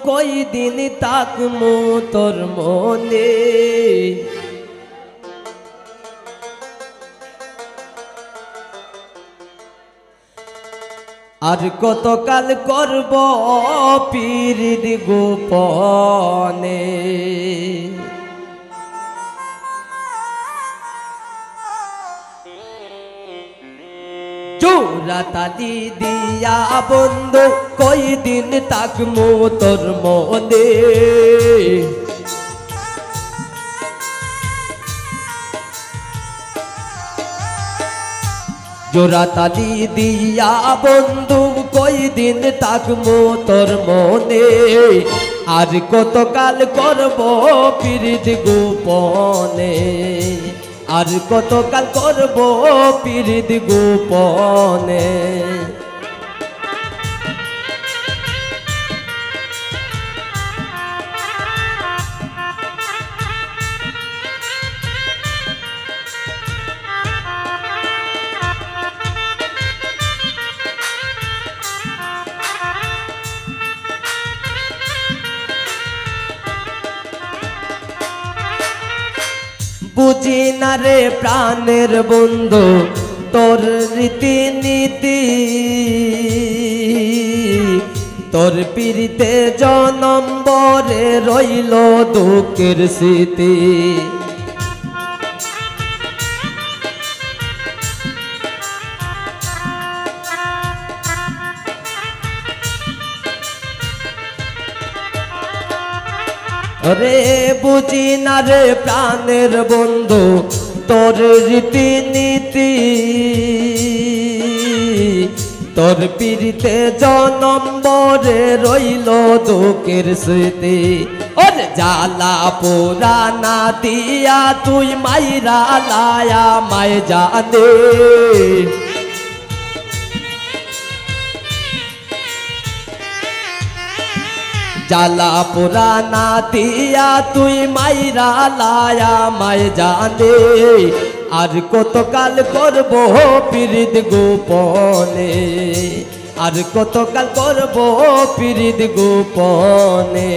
কই দিন তাকমু তোর মনে আর কতকাল করব পীরিত গোপনে জোড়া তালি দিয়া বন্ধু কই দিন তাকমু তোর মনে জোড়া তালি দিয়া বন্ধু কই দিন তাকমু তোর মনে আর কতকাল করব পীরিত গোপনে আর কতকাল করব পীরিত গোপনে বুঝি না রে প্রাণের বন্ধু তোর রীতিনীতি তোর পীড়িতে জনম বরে রইল দুঃখের স্মৃতি রে বুঝি না রে প্রাণের বন্ধু তোর রীতিনীতি তোর পীড়িতে জনম বরে রইল দুঃখের স্মৃতি ওরে জ্বালা পোড়া না দিয়া তুই মাইরা লায়া মায় জানে জ্বালা পোড়া না দিয়া তুই মাইরা লায়া মায় জানে আর কতকাল করব পীরিত গোপনে আর কতকাল করব পীরিত গোপনে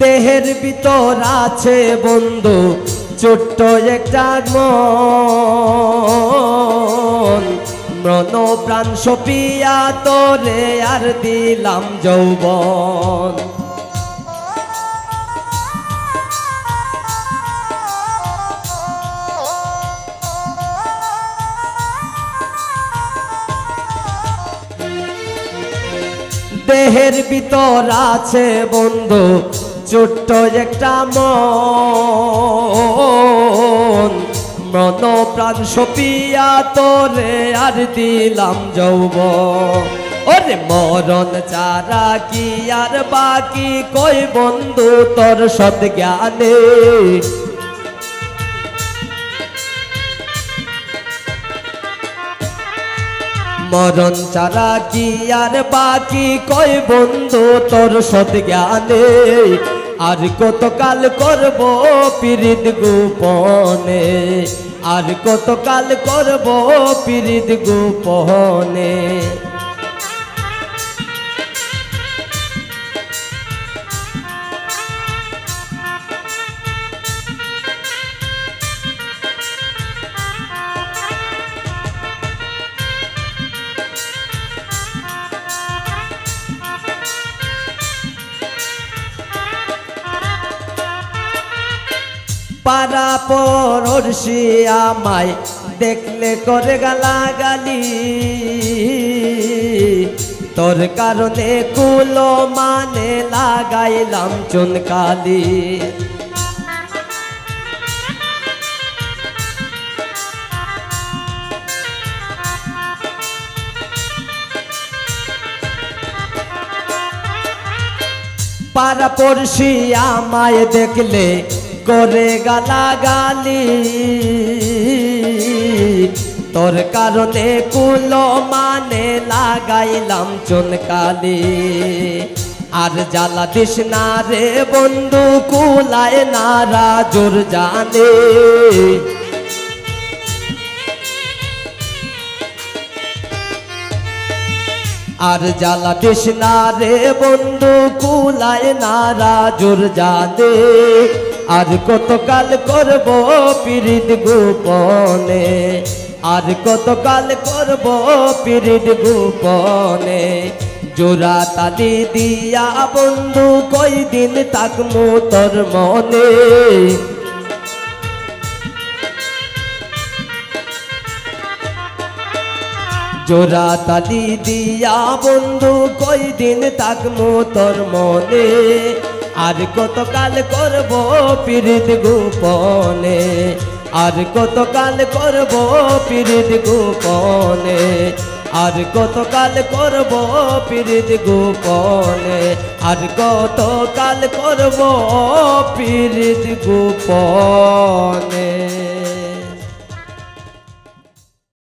দেহের ভিতর আছে বন্ধু ছোট্ট একটা মন মন প্রাণ সপিয়া তোরে আর দিলাম যৌবন দেহের ভিতর আছে বন্ধু ছোট্ট একটা মন মন প্রাণ সপিয়া তোরে আর দিলাম যৌবন ওরে মরণ চারা কি আর বাকি কই বন্ধু তোর সৎ জ্ঞানে মরণ চারা কি আর বাকি কই বন্ধু তোর সৎ জ্ঞানে আর কতকাল করব পীরিত গোপনে আর কতকাল করব পীরিত গোপনে পাড়া পড়শি আমায় দেখলে করে গালাগালি তোর কারণে কুলো মানে লাগাইলাম চুনকালি পাড়া পড়শি আমায় দেখলে করে গালাগালি তোর কারণে কুলো মানে লাগাইলাম চুনকালি আর জ্বালা দিস না রে বন্ধু কুলায় না রাজুর জানে আর জ্বালা দিস না রে বন্ধু কুলায় না রাজুর জানে আর কতকাল করব পিরিত গোপনে আর কতকাল করব পিরিত গোপনে জোড়া তালি দিয়া বন্ধু কই দিন থাকমু তোর মনে জোড়া তালি দিয়া বন্ধু কই দিন থাকমু তোর মনে আর কতকাল করব পিরিত গোপনে আর কতকাল করব পিরিত গোপনে আর কতকাল করব পিরিত গোপনে আর কতকাল করব পিরিত গোপনে